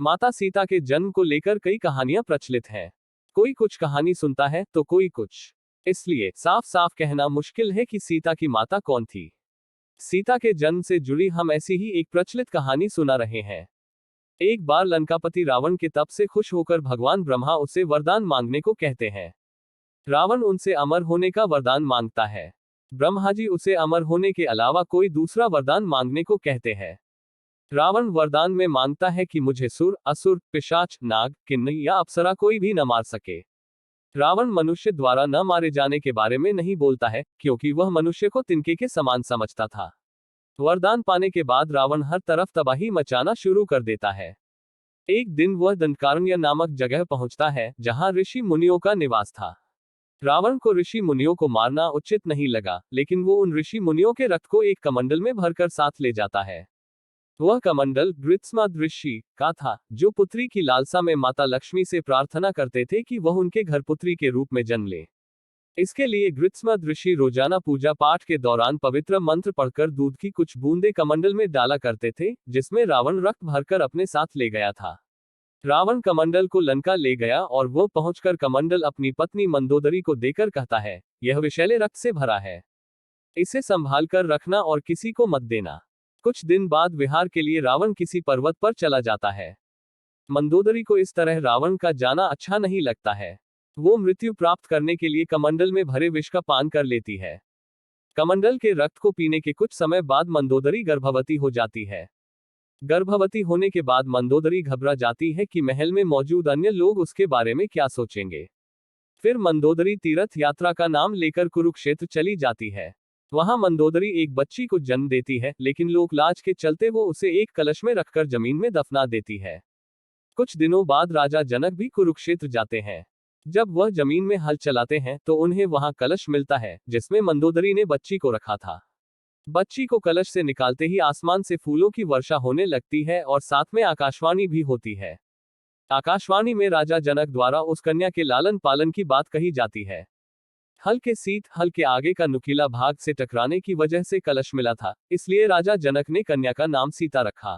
माता सीता के जन्म को लेकर कई कहानियां प्रचलित हैं। कोई कुछ कहानी सुनता है तो कोई कुछ। इसलिए साफ साफ कहना मुश्किल है कि सीता की माता कौन थी। सीता के जन्म से जुड़ी हम ऐसी ही एक प्रचलित कहानी सुना रहे हैं। एक बार लंकापति रावण के तप से खुश होकर भगवान ब्रह्मा उससे वरदान मांगने को कहते हैं। रावण उनसे अमर होने का वरदान मांगता है। ब्रह्मा जी उसे अमर होने के अलावा कोई दूसरा वरदान मांगने को कहते हैं। रावण वरदान में मांगता है कि मुझे सुर, असुर, पिशाच, नाग, किन्नर या अप्सरा कोई भी न मार सके। रावण मनुष्य द्वारा न मारे जाने के बारे में नहीं बोलता है, क्योंकि वह मनुष्य को तिनके के समान समझता था। वरदान पाने के बाद रावण हर तरफ तबाही मचाना शुरू कर देता है। एक दिन वह दंडकारण्य नामक जगह पहुंचता है, जहां ऋषि मुनियों का निवास था। रावण को ऋषि मुनियों को मारना उचित नहीं लगा, लेकिन वो उन ऋषि मुनियों के रथ को एक कमंडल में भरकर साथ ले जाता है। वह कमंडल गृत्समद ऋषि का था, जो पुत्री की लालसा में माता लक्ष्मी से प्रार्थना करते थे कि वह उनके घर पुत्री के रूप में जन्म ले। इसके लिए गृत्समद ऋषि रोजाना पूजा पाठ के दौरान पवित्र मंत्र पढ़कर दूध की कुछ बूंदे कमंडल में डाला करते थे, जिसमें रावण रक्त भरकर अपने साथ ले गया था। रावण कमंडल को लंका ले गया और वह पहुंचकर कमंडल अपनी पत्नी मंदोदरी को देकर कहता है, यह विषैले रक्त से भरा है, इसे संभाल कर रखना और किसी को मत देना। कुछ दिन बाद विहार के लिए रावण किसी पर्वत पर चला जाता है। मंदोदरी को इस तरह रावण का जाना अच्छा नहीं लगता है। वो मृत्यु प्राप्त करने के लिए कमंडल में भरे विष का पान कर लेती है। कमंडल के रक्त को पीने के कुछ समय बाद मंदोदरी गर्भवती हो जाती है। गर्भवती होने के बाद मंदोदरी घबरा जाती है कि महल में मौजूद अन्य लोग उसके बारे में क्या सोचेंगे। फिर मंदोदरी तीर्थ यात्रा का नाम लेकर कुरुक्षेत्र चली जाती है। वहां मंदोदरी एक बच्ची को जन्म देती है, लेकिन लोक लाज के चलते वो उसे एक कलश में रखकर जमीन में दफना देती है। कुछ दिनों बाद राजा जनक भी कुरुक्षेत्र जाते हैं। जब वह जमीन में हल चलाते हैं तो उन्हें वहां कलश मिलता है, जिसमें मंदोदरी ने बच्ची को रखा था। बच्ची को कलश से निकालते ही आसमान से फूलों की वर्षा होने लगती है और साथ में आकाशवाणी भी होती है। आकाशवाणी में राजा जनक द्वारा उस कन्या के लालन पालन की बात कही जाती है। हल के आगे का नुकीला भाग से टकराने की वजह से कलश मिला था, इसलिए राजा जनक ने कन्या का नाम सीता रखा।